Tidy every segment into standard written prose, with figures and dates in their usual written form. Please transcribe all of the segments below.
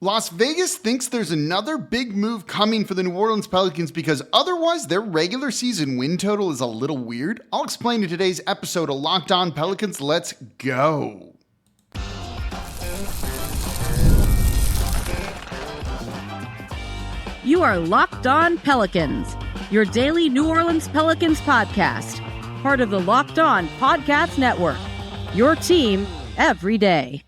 Las Vegas thinks there's another big move coming for the New Orleans Pelicans because otherwise their regular season win total is a little weird. I'll explain in today's episode of Locked On Pelicans. Let's go. You are Locked On Pelicans, your daily New Orleans Pelicans podcast, part of the Locked On Podcast Network, your team every day.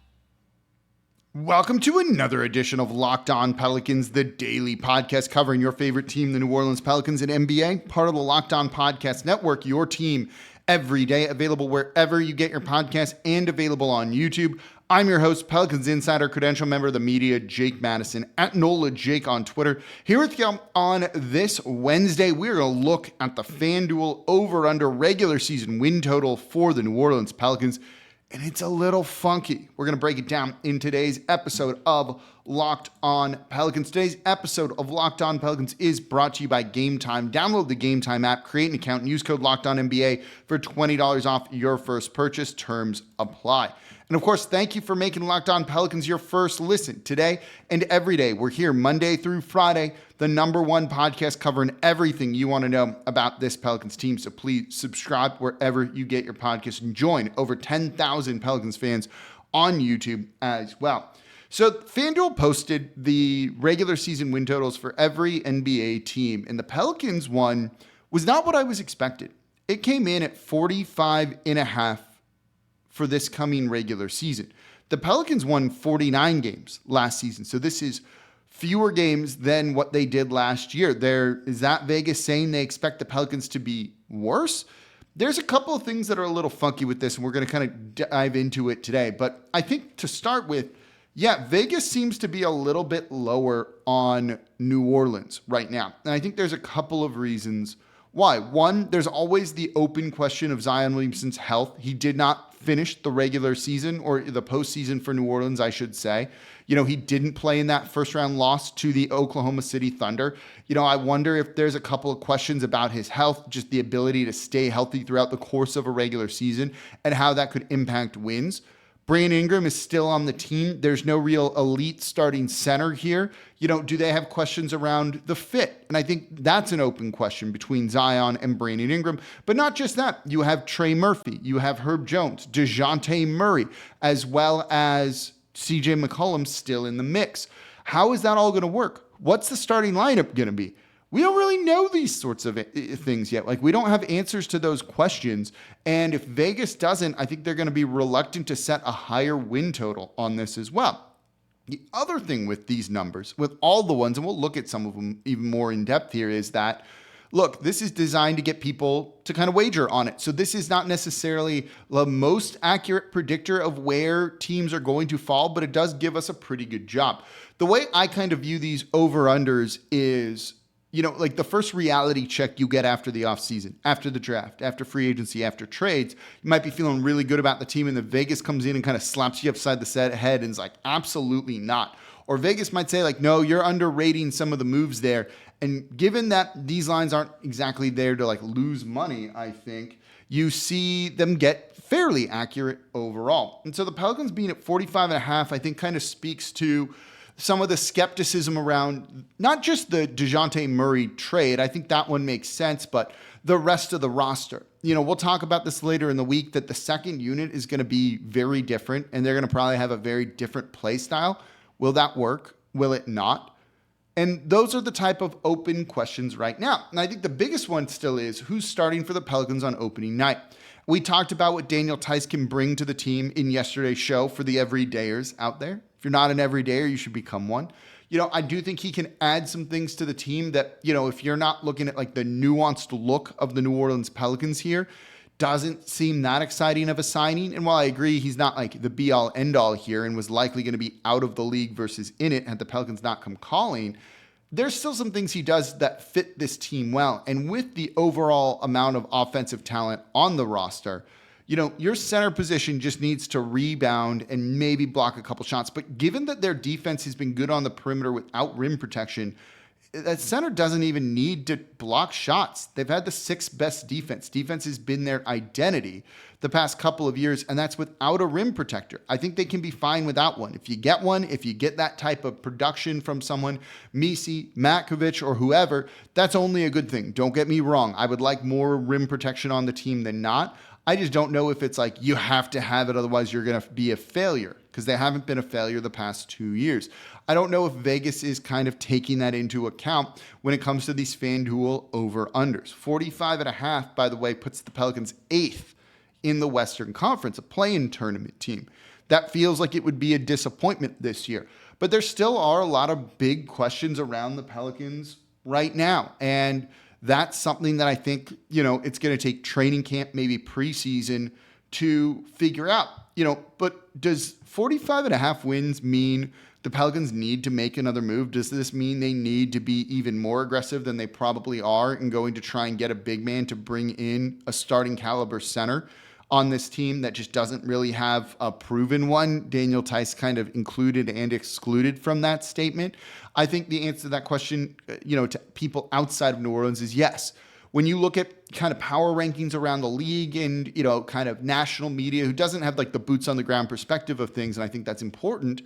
Welcome to another edition of Locked On Pelicans, the daily podcast covering your favorite team, the New Orleans Pelicans and NBA, part of the Locked On Podcast Network, your team every day, available wherever you get your podcasts and available on YouTube. I'm your host, Pelicans Insider, credential member of the media, Jake Madison, at NOLA Jake on Twitter. Here with you on this Wednesday, we're going to look at the FanDuel over-under regular season win total for the New Orleans Pelicans. And it's a little funky. We're going to break it down in today's episode of Locked On Pelicans. Today's episode of Locked On Pelicans is brought to you by Game Time. Download the Game Time app, create an account, and use code LOCKEDONNBA for $20 off your first purchase. Terms apply. And of course, thank you for making Locked On Pelicans your first listen today and every day. We're here Monday through Friday, the number one podcast covering everything you want to know about this Pelicans team. So please subscribe wherever you get your podcast and join over 10,000 Pelicans fans on YouTube as well. So FanDuel posted the regular season win totals for every NBA team, and the Pelicans one was not what I was expected. It came in at 45.5 for this coming regular season. The Pelicans won 49 games last season, so this is fewer games than what they did last year. Is that Vegas saying they expect the Pelicans to be worse? There's a couple of things that are a little funky with this, and we're going to kind of dive into it today. But I think to start with, Vegas seems to be a little bit lower on New Orleans right now. And I think there's a couple of reasons why. One, there's always the open question of Zion Williamson's health. He did not finish the regular season, or the postseason for New Orleans, I should say. He didn't play in that first round loss to the Oklahoma City Thunder. I wonder if there's a couple of questions about his health, just the ability to stay healthy throughout the course of a regular season and how that could impact wins. Brandon Ingram is still on the team. There's no real elite starting center here. Do they have questions around the fit? And I think that's an open question between Zion and Brandon Ingram. But not just that. You have Trey Murphy. You have Herb Jones, DeJounte Murray, as well as CJ McCollum still in the mix. How is that all going to work? What's the starting lineup going to be? We don't really know these sorts of things yet. We don't have answers to those questions. And if Vegas doesn't, I think they're going to be reluctant to set a higher win total on this as well. The other thing with these numbers, with all the ones, and we'll look at some of them even more in depth here, is that, look, this is designed to get people to kind of wager on it. So this is not necessarily the most accurate predictor of where teams are going to fall, but it does give us a pretty good job. The way I kind of view these over-unders is, the first reality check you get after the offseason, after the draft, after free agency, after trades, you might be feeling really good about the team, and then Vegas comes in and kind of slaps you upside the head and is like, absolutely not. Or Vegas might say, no, you're underrating some of the moves there. And given that these lines aren't exactly there to lose money, I think you see them get fairly accurate overall. And so the Pelicans being at 45.5, I think kind of speaks to some of the skepticism around not just the DeJounte Murray trade. I think that one makes sense, but the rest of the roster. We'll talk about this later in the week, that the second unit is going to be very different, and they're going to probably have a very different play style. Will that work? Will it not? And those are the type of open questions right now. And I think the biggest one still is who's starting for the Pelicans on opening night. We talked about what Daniel Theis can bring to the team in yesterday's show for the everydayers out there. If you're not an everydayer, you should become one. I do think he can add some things to the team that, if you're not looking at the nuanced look of the New Orleans Pelicans here, doesn't seem that exciting of a signing. And while I agree he's not the be-all, end-all here and was likely going to be out of the league versus in it had the Pelicans not come calling, there's still some things he does that fit this team well. And with the overall amount of offensive talent on the roster, your center position just needs to rebound and maybe block a couple shots. But given that their defense has been good on the perimeter without rim protection, that center doesn't even need to block shots. They've had the sixth best defense. Defense has been their identity the past couple of years, and that's without a rim protector. I think they can be fine without one. If you get one, if you get that type of production from someone, Misi, Matkovic, or whoever, that's only a good thing. Don't get me wrong. I would like more rim protection on the team than not. I just don't know if it's like you have to have it, otherwise you're going to be a failure, because they haven't been a failure the past 2 years. I don't know if Vegas is kind of taking that into account when it comes to these FanDuel over-unders. 45.5, by the way, puts the Pelicans 8th in the Western Conference, a play-in tournament team. That feels like it would be a disappointment this year. But there still are a lot of big questions around the Pelicans right now. And that's something that I think, it's going to take training camp, maybe preseason, to figure out. But does 45.5 wins mean the Pelicans need to make another move? Does this mean they need to be even more aggressive than they probably are and going to try and get a big man to bring in a starting caliber center on this team that just doesn't really have a proven one? Daniel Theis kind of included and excluded from that statement. I think the answer to that question, to people outside of New Orleans is yes. When you look at kind of power rankings around the league and, kind of national media who doesn't have like the boots on the ground perspective of things, and I think that's important,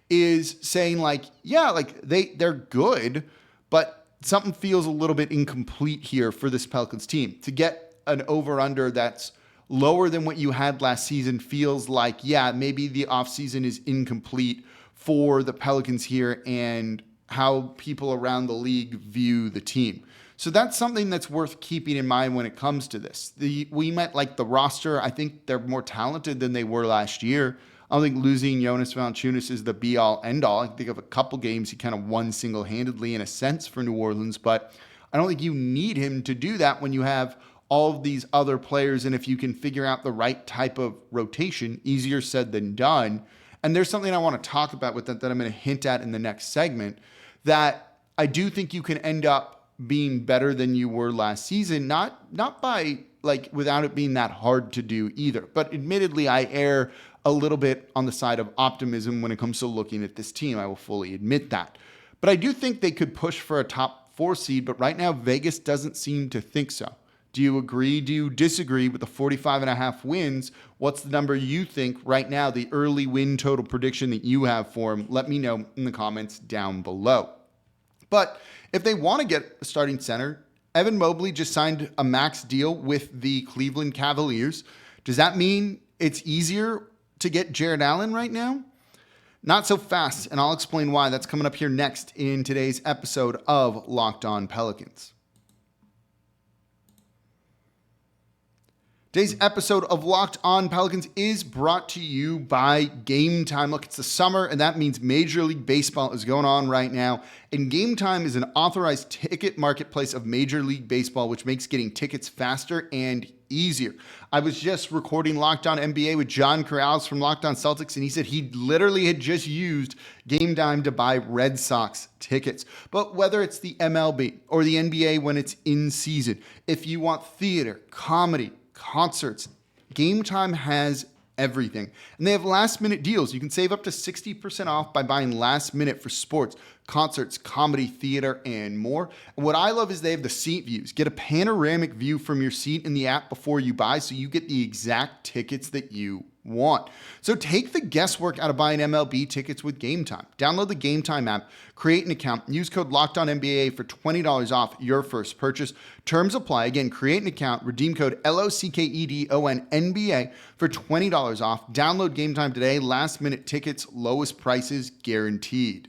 is saying they're good, but something feels a little bit incomplete here for this Pelicans team. To get an over-under that's lower than what you had last season feels like, maybe the offseason is incomplete for the Pelicans here and how people around the league view the team. So that's something that's worth keeping in mind when it comes to this. We met like the roster. I think they're more talented than they were last year. I don't think losing Jonas Valanciunas is the be-all, end-all. I think of a couple games he kind of won single-handedly in a sense for New Orleans, but I don't think you need him to do that when you have all of these other players, and if you can figure out the right type of rotation, easier said than done. And there's something I want to talk about with that I'm going to hint at in the next segment, that I do think you can end up being better than you were last season, not by without it being that hard to do either. But admittedly, I err a little bit on the side of optimism when it comes to looking at this team. I will fully admit that. But I do think they could push for a top 4 seed, but right now Vegas doesn't seem to think so. Do you agree? Do you disagree with the 45.5 wins? What's the number you think right now, the early win total prediction that you have for them? Let me know in the comments down below. But if they want to get a starting center, Evan Mobley just signed a max deal with the Cleveland Cavaliers. Does that mean it's easier to get Jarrett Allen right now? Not so fast, and I'll explain why. That's coming up here next in today's episode of Locked On Pelicans. Today's episode of Locked On Pelicans is brought to you by Game Time. Look, it's the summer, and that means Major League Baseball is going on right now. And Game Time is an authorized ticket marketplace of Major League Baseball, which makes getting tickets faster and easier. I was just recording Locked On NBA with John Corrales from Locked On Celtics, and he said he literally had just used Game Time to buy Red Sox tickets. But whether it's the MLB or the NBA when it's in season, if you want theater, comedy, concerts, Game Time has everything. And they have last minute deals. You can save up to 60% off by buying last minute for sports, concerts, comedy, theater, and more. And what I love is they have the seat views. Get a panoramic view from your seat in the app before you buy, so you get the exact tickets that you want. So take the guesswork out of buying MLB tickets with Game Time. Download the Game Time app, create an account, and use code LOCKEDONNBA for $20 off your first purchase. Terms apply. Again, create an account, redeem code LOCKEDONNBA for $20 off. Download Game Time today. Last minute tickets, lowest prices guaranteed.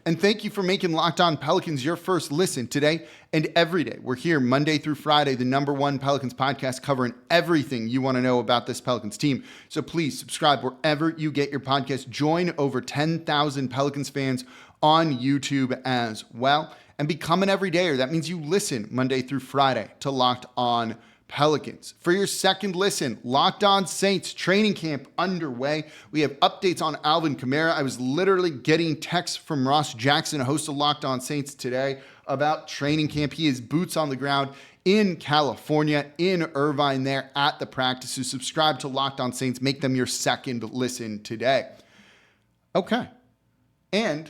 And thank you for making Locked On Pelicans your first listen today and every day. We're here Monday through Friday, the #1 Pelicans podcast, covering everything you want to know about this Pelicans team. So please subscribe wherever you get your podcast. Join over 10,000 Pelicans fans on YouTube as well. And become an everydayer. That means you listen Monday through Friday to Locked On Pelicans. For your second listen, Locked On Saints training camp underway. We have updates on Alvin Kamara. I was literally getting texts from Ross Jackson, host of Locked On Saints today, about training camp. He is boots on the ground in California, in Irvine there at the practice. So subscribe to Locked On Saints. Make them your second listen today. Okay. And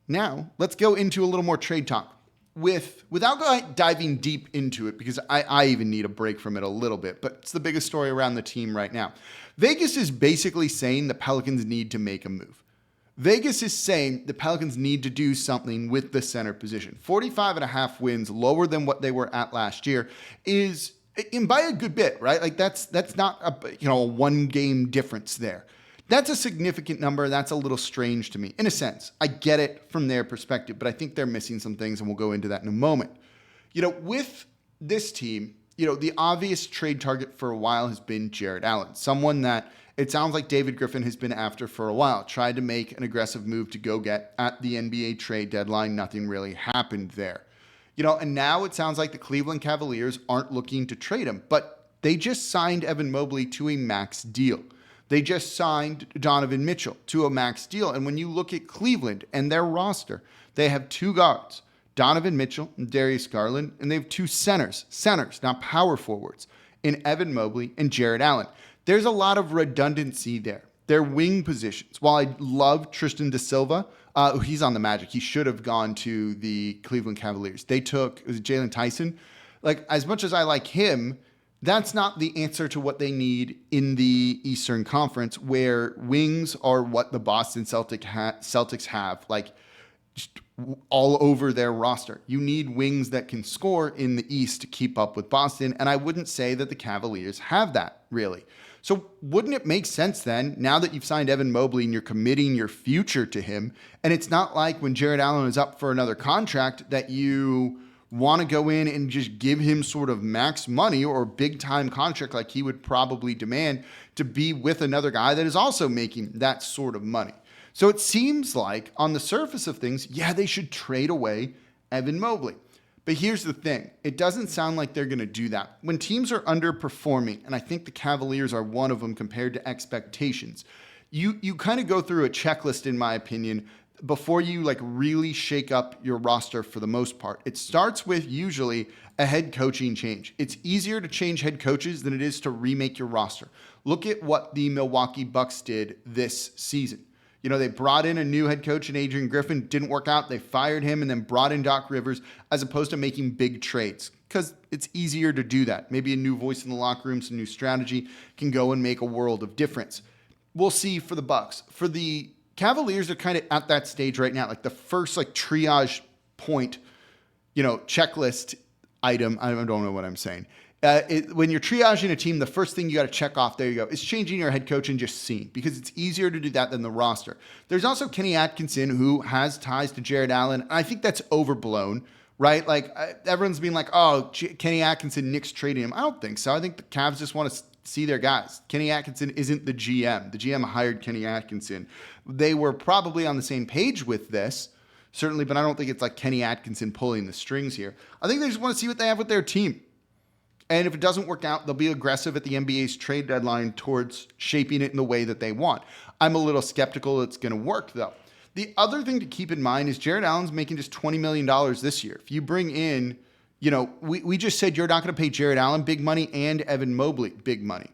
now let's go into a little more trade talk. Without diving deep into it, because I even need a break from it a little bit, but it's the biggest story around the team right now. Vegas is basically saying the Pelicans need to make a move. Vegas is saying the Pelicans need to do something with the center position. 45.5 wins, lower than what they were at last year, is, and by a good bit, right? Like that's not a one game difference there. That's a significant number. That's a little strange to me, in a sense. I get it from their perspective, but I think they're missing some things, and we'll go into that in a moment. With this team, the obvious trade target for a while has been Jarrett Allen, someone that it sounds like David Griffin has been after for a while, tried to make an aggressive move to go get at the NBA trade deadline. Nothing really happened there. And now it sounds like the Cleveland Cavaliers aren't looking to trade him, but they just signed Evan Mobley to a max deal. They just signed Donovan Mitchell to a max deal. And when you look at Cleveland and their roster, they have two guards, Donovan Mitchell and Darius Garland, and they have two centers, not power forwards, in Evan Mobley and Jarrett Allen. There's a lot of redundancy there. Their wing positions, while I love Tristan da Silva, he's on the Magic. He should have gone to the Cleveland Cavaliers. They took, was it Jalen Tyson? Like, as much as I like him, that's not the answer to what they need in the Eastern Conference, where wings are what the Boston Celtics have, like, just all over their roster. You need wings that can score in the East to keep up with Boston, and I wouldn't say that the Cavaliers have that, really. So wouldn't it make sense then, now that you've signed Evan Mobley and you're committing your future to him, and it's not like when Jarrett Allen is up for another contract that you want to go in and just give him sort of max money or big time contract like he would probably demand to be with another guy that is also making that sort of money. So it seems like on the surface of things, they should trade away Evan Mobley. But here's the thing. It doesn't sound like they're going to do that. When teams are underperforming, and I think the Cavaliers are one of them compared to expectations, you kind of go through a checklist, in my opinion, before you really shake up your roster for the most part. It starts with usually a head coaching change. It's easier to change head coaches than it is to remake your roster. Look at what the Milwaukee Bucks did this season. They brought in a new head coach in Adrian Griffin, didn't work out. They fired him and then brought in Doc Rivers, as opposed to making big trades, because it's easier to do that. Maybe a new voice in the locker room, some new strategy can go and make a world of difference. We'll see for the Bucks. For the Cavaliers, are kind of at that stage right now, like the first triage point, checklist item. I don't know what I'm saying. When you're triaging a team, the first thing you got to check off, there you go, is changing your head coach and just seeing, because it's easier to do that than the roster. There's also Kenny Atkinson, who has ties to Jarrett Allen. And I think that's overblown, right? Everyone's being like, oh, Kenny Atkinson, Knicks trading him. I don't think so. I think the Cavs just want to see their guys. Kenny Atkinson isn't the GM. The GM hired Kenny Atkinson. They were probably on the same page with this, certainly, but I don't think it's like Kenny Atkinson pulling the strings here. I think they just want to see what they have with their team. And if it doesn't work out, they'll be aggressive at the NBA's trade deadline towards shaping it in the way that they want. I'm a little skeptical it's going to work, though. The other thing to keep in mind is Jarrett Allen's making just $20 million this year. If you bring in, we just said you're not going to pay Jarrett Allen big money and Evan Mobley big money.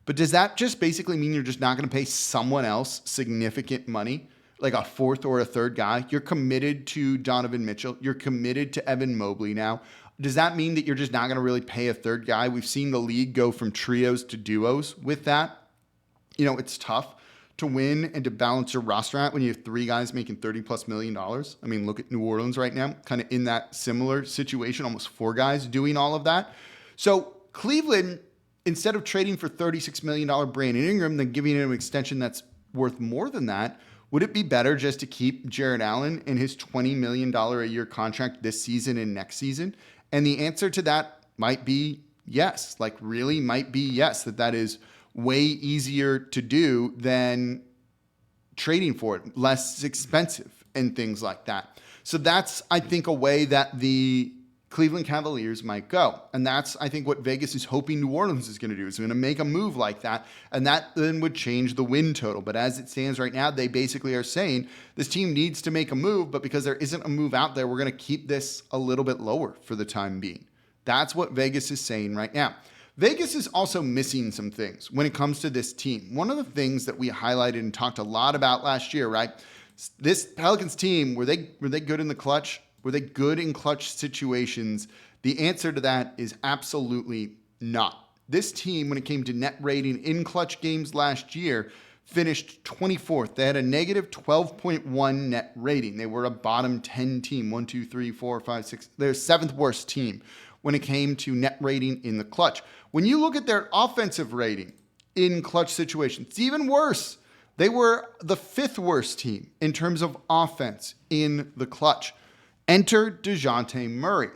But does that just basically mean you're just not going to pay someone else significant money, like a fourth or a third guy? You're committed to Donovan Mitchell. You're committed to Evan Mobley now. Does that mean that you're just not going to really pay a third guy? We've seen the league go from trios to duos with that. It's tough to win and to balance your roster out when you have three guys making $30+ million. I mean, look at New Orleans right now, kind of in that similar situation, almost four guys doing all of that. So Cleveland, instead of trading for $36 million Brandon Ingram, then giving him an extension that's worth more than that, would it be better just to keep Jarrett Allen in his $20 million a year contract this season and next season? And the answer to that might be yes, really might be yes, that is way easier to do than trading for it, less expensive and things like that. So that's, I think, a way that the Cleveland Cavaliers might go. And that's, I think, what Vegas is hoping New Orleans is going to do, is going to make a move like that. And that then would change the win total. But as it stands right now, they basically are saying this team needs to make a move, but because there isn't a move out there, we're going to keep this a little bit lower for the time being. That's what Vegas is saying right now. Vegas is also missing some things when it comes to this team. One of the things that we highlighted and talked a lot about last year, right? This Pelicans team, were they good in the clutch? Were they good in clutch situations? The answer to that is absolutely not. This team, when it came to net rating in clutch games last year, finished 24th. They had a negative 12.1 net rating. They were a bottom 10 team. 1, 2, 3, 4, 5, 6. They're 7th worst team when it came to net rating in the clutch. When you look at their offensive rating in clutch situations, it's even worse. They were the 5th worst team in terms of offense in the clutch. Enter DeJounte Murray.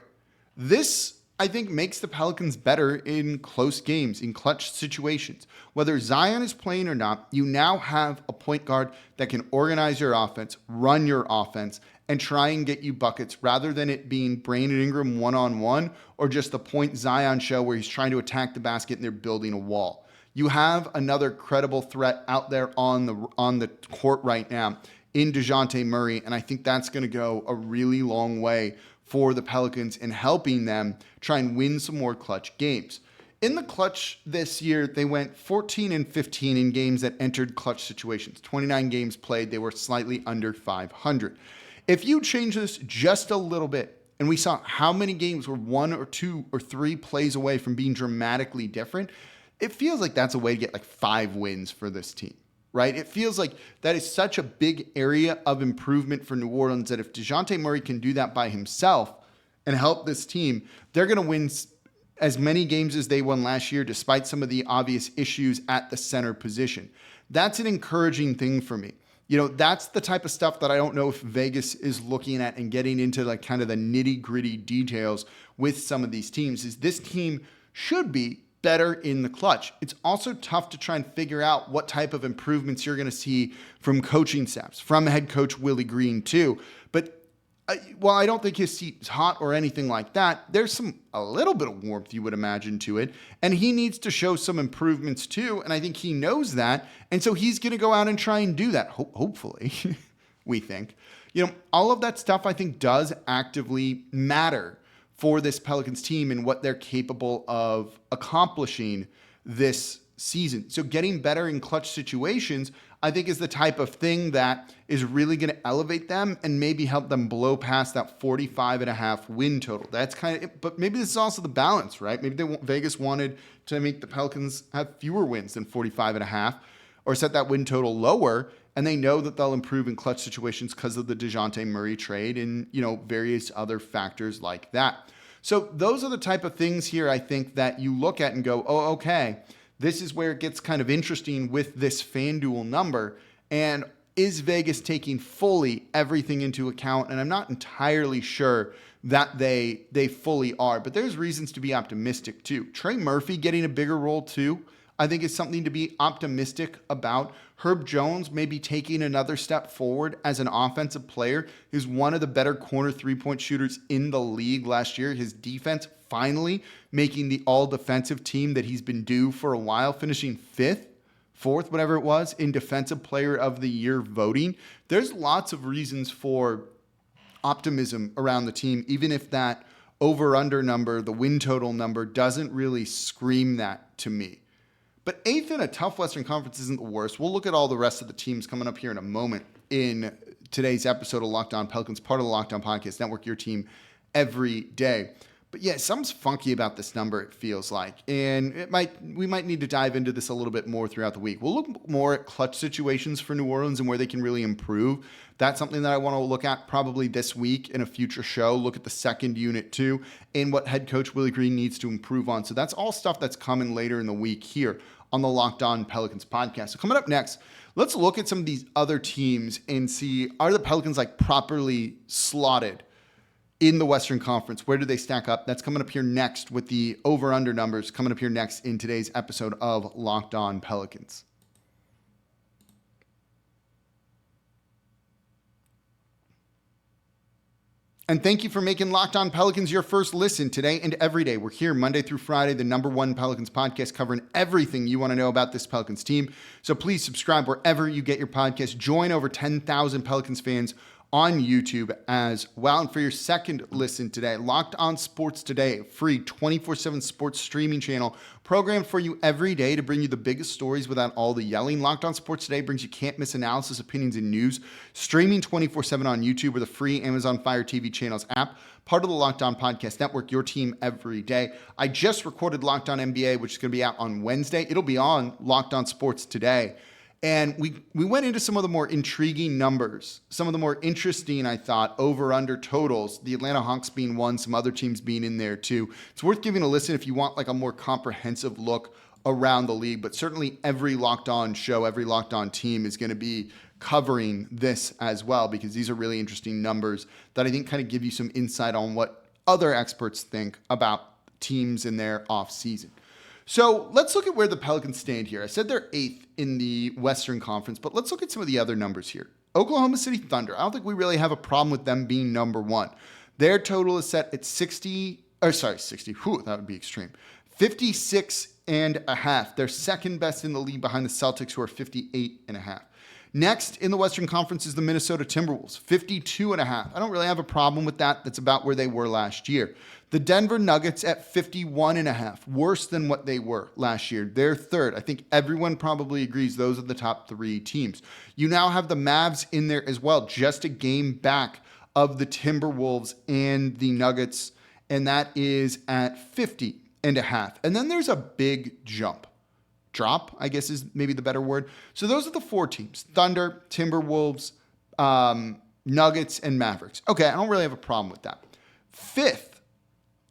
This, I think, makes the Pelicans better in close games, in clutch situations. Whether Zion is playing or not, you now have a point guard that can organize your offense, run your offense, and try and get you buckets rather than it being Brandon Ingram one-on-one or just the point Zion show where he's trying to attack the basket and they're building a wall. You have another credible threat out there on the court right now in DeJounte Murray, and I think that's going to go a really long way for the Pelicans in helping them try and win some more clutch games. In the clutch this year, they went 14-15 in games that entered clutch situations. 29 games played, they were slightly under 500. If you change this just a little bit, and we saw how many games were 1 or 2 or 3 plays away from being dramatically different, it feels like that's a way to get like 5 wins for this team, right? It feels like that is such a big area of improvement for New Orleans that if DeJounte Murray can do that by himself and help this team, they're going to win as many games as they won last year, despite some of the obvious issues at the center position. That's an encouraging thing for me. You know, that's the type of stuff that I don't know if Vegas is looking at and getting into like kind of the nitty-gritty details with some of these teams. Is this team should be better in the clutch. It's also tough to try and figure out what type of improvements you're going to see from coaching staffs, from head coach Willie Green too. But while I don't think his seat is hot or anything like that, there's a little bit of warmth you would imagine to it. And he needs to show some improvements too. And I think he knows that. And so he's going to go out and try and do that. Hopefully, we think. You know, all of that stuff I think does actively matter for this Pelicans team and what they're capable of accomplishing this season. So getting better in clutch situations, I think, is the type of thing that is really going to elevate them and maybe help them blow past that 45.5 win total. That's kind of it. But maybe this is also the balance, right? Maybe Vegas wanted to make the Pelicans have fewer wins than 45.5 or set that win total lower. And they know that they'll improve in clutch situations because of the DeJounte Murray trade and, you know, various other factors like that. So those are the type of things here, I think, that you look at and go, oh, okay, this is where it gets kind of interesting with this FanDuel number. And is Vegas taking fully everything into account? And I'm not entirely sure that they fully are, but there's reasons to be optimistic too. Trey Murphy getting a bigger role too, I think, is something to be optimistic about. Herb Jones maybe taking another step forward as an offensive player. He's one of the better corner three-point shooters in the league last year. His defense finally making the all-defensive team that he's been due for a while, finishing 5th, 4th, whatever it was, in Defensive Player of the Year voting. There's lots of reasons for optimism around the team, even if that over-under number, the win total number, doesn't really scream that to me. But 8th in a tough Western Conference isn't the worst. We'll look at all the rest of the teams coming up here in a moment in today's episode of Locked On Pelicans, part of the Locked On Podcast Network, your team every day. But yeah, something's funky about this number, it feels like. And we might need to dive into this a little bit more throughout the week. We'll look more at clutch situations for New Orleans and where they can really improve. That's something that I want to look at probably this week in a future show. Look at the second unit too and what head coach Willie Green needs to improve on. So that's all stuff that's coming later in the week here on the Locked On Pelicans podcast. So coming up next, let's look at some of these other teams and see, are the Pelicans like properly slotted in the Western Conference? Where do they stack up? That's coming up here next with the over-under numbers coming up here next in today's episode of Locked On Pelicans. And thank you for making Locked On Pelicans your first listen today and every day. We're here Monday through Friday, the #1 Pelicans podcast, covering everything you want to know about this Pelicans team. So please subscribe wherever you get your podcast. Join over 10,000 Pelicans fans on YouTube as well. And for your second listen today, Locked On Sports Today, a free 24/7 sports streaming channel programmed for you every day to bring you the biggest stories without all the yelling. Locked On Sports Today brings you can't-miss analysis, opinions, and news, streaming 24/7 on YouTube or the free Amazon Fire TV channels app, part of the Locked On Podcast Network, your team every day. I just recorded Locked On NBA, which is going to be out on Wednesday. It'll be on Locked On Sports Today. And we went into some of the more intriguing numbers, some of the more interesting, I thought, over-under totals, the Atlanta Hawks being one, some other teams being in there too. It's worth giving a listen if you want like a more comprehensive look around the league, but certainly every Locked On show, every Locked On team is going to be covering this as well, because these are really interesting numbers that I think kind of give you some insight on what other experts think about teams in their offseason. So let's look at where the Pelicans stand here. I said they're 8th in the Western Conference, but let's look at some of the other numbers here. Oklahoma City Thunder, I don't think we really have a problem with them being number one. Their total is set at 60. Whew, that would be extreme. 56.5. They're second best in the league behind the Celtics, who are 58.5. Next in the Western Conference is the Minnesota Timberwolves, 52.5. I don't really have a problem with that. That's about where they were last year. The Denver Nuggets at 51.5, worse than what they were last year. They're third. I think everyone probably agrees those are the top three teams. You now have the Mavs in there as well, just a game back of the Timberwolves and the Nuggets, and that is at 50.5. And then there's a big drop, I guess is maybe the better word. So those are the four teams: Thunder, Timberwolves, Nuggets, and Mavericks. Okay, I don't really have a problem with that. Fifth,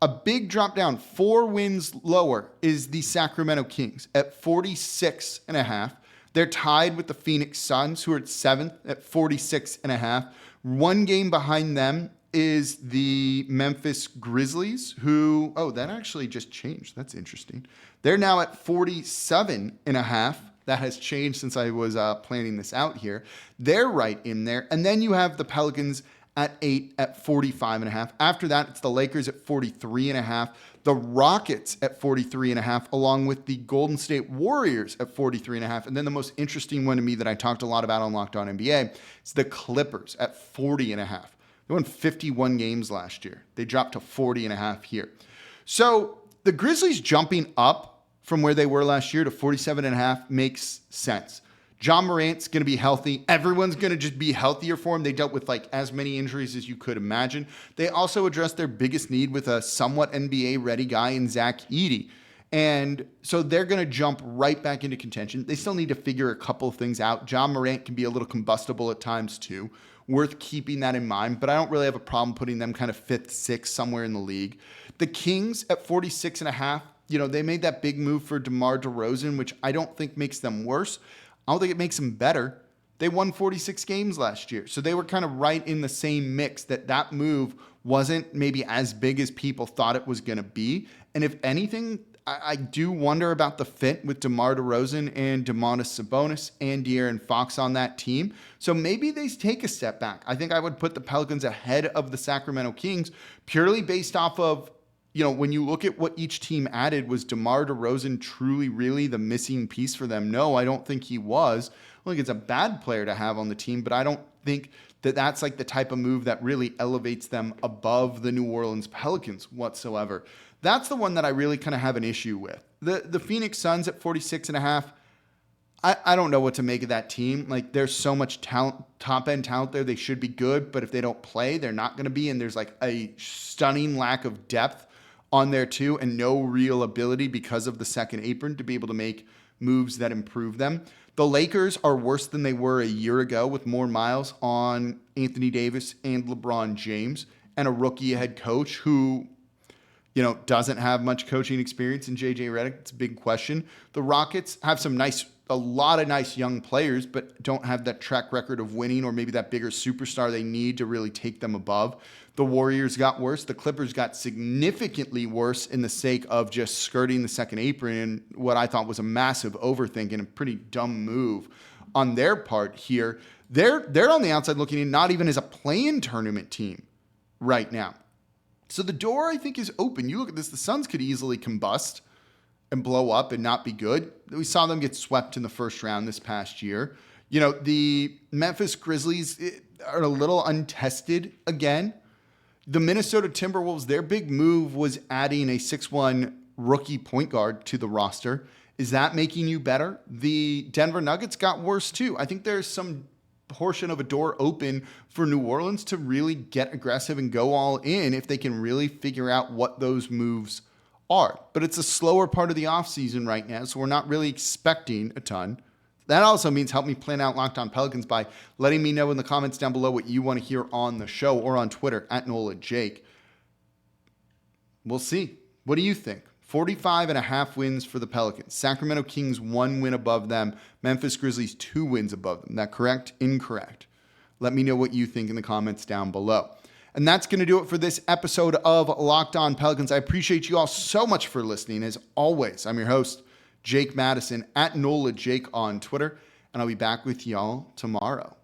a big drop down, 4 wins lower, is the Sacramento Kings at 46.5. They're tied with the Phoenix Suns, who are at 7th at 46.5. 1 game behind them is the Memphis Grizzlies, who, that actually just changed. That's interesting. They're now at 47.5. That has changed since I was planning this out here. They're right in there. And then you have the Pelicans at 8 at 45.5. After that, it's the Lakers at 43.5. The Rockets at 43.5, along with the Golden State Warriors at 43.5. And then the most interesting one to me that I talked a lot about on Locked On NBA is the Clippers at 40.5. They won 51 games last year. They dropped to 40.5 here. So the Grizzlies jumping up from where they were last year to 47.5 makes sense. John Morant's going to be healthy. Everyone's going to just be healthier for him. They dealt with like as many injuries as you could imagine. They also addressed their biggest need with a somewhat NBA-ready guy in Zach Edey. And so they're going to jump right back into contention. They still need to figure a couple of things out. John Morant can be a little combustible at times too. Worth keeping that in mind, but I don't really have a problem putting them kind of 5th, 6th, somewhere in the league. The Kings at 46.5, they made that big move for DeMar DeRozan, which I don't think makes them worse. I don't think it makes them better. They won 46 games last year. So they were kind of right in the same mix that move wasn't maybe as big as people thought it was going to be. And if anything, I do wonder about the fit with DeMar DeRozan and Domantas Sabonis and De'Aaron Fox on that team. So maybe they take a step back. I think I would put the Pelicans ahead of the Sacramento Kings purely based off of, when you look at what each team added, was DeMar DeRozan truly, really the missing piece for them? No, I don't think he was. I think it's a bad player to have on the team, but I don't think that that's like the type of move that really elevates them above the New Orleans Pelicans whatsoever. That's the one that I really kind of have an issue with. The Phoenix Suns at 46.5, I don't know what to make of that team. Like, there's so much talent, top-end talent there. They should be good, but if they don't play, they're not going to be. And there's like a stunning lack of depth on there too, and no real ability because of the second apron to be able to make moves that improve them. The Lakers are worse than they were a year ago, with more miles on Anthony Davis and LeBron James, and a rookie head coach who, doesn't have much coaching experience in JJ Redick. It's a big question. The Rockets have a lot of nice young players, but don't have that track record of winning, or maybe that bigger superstar they need to really take them above. The Warriors got worse. The Clippers got significantly worse in the sake of just skirting the second apron, and what I thought was a massive overthink and a pretty dumb move on their part here. They're on the outside looking in, not even as a play-in tournament team right now. So the door, I think, is open. You look at this, the Suns could easily combust and blow up and not be good. We saw them get swept in the first round this past year. The Memphis Grizzlies are a little untested again. The Minnesota Timberwolves, their big move was adding a 6'1" rookie point guard to the roster. Is that making you better? The Denver Nuggets got worse too. I think there's some portion of a door open for New Orleans to really get aggressive and go all in if they can really figure out what those moves are. But it's a slower part of the offseason right now, so we're not really expecting a ton. That also means help me plan out Locked On Pelicans by letting me know in the comments down below what you want to hear on the show or on Twitter @NolaJake. We'll see. What do you think? 45.5 wins for the Pelicans. Sacramento Kings 1 win above them. Memphis Grizzlies 2 wins above them. That correct? Incorrect. Let me know what you think in the comments down below. And that's going to do it for this episode of Locked On Pelicans. I appreciate you all so much for listening. As always, I'm your host, Jake Madison, @NolaJake on Twitter, and I'll be back with y'all tomorrow.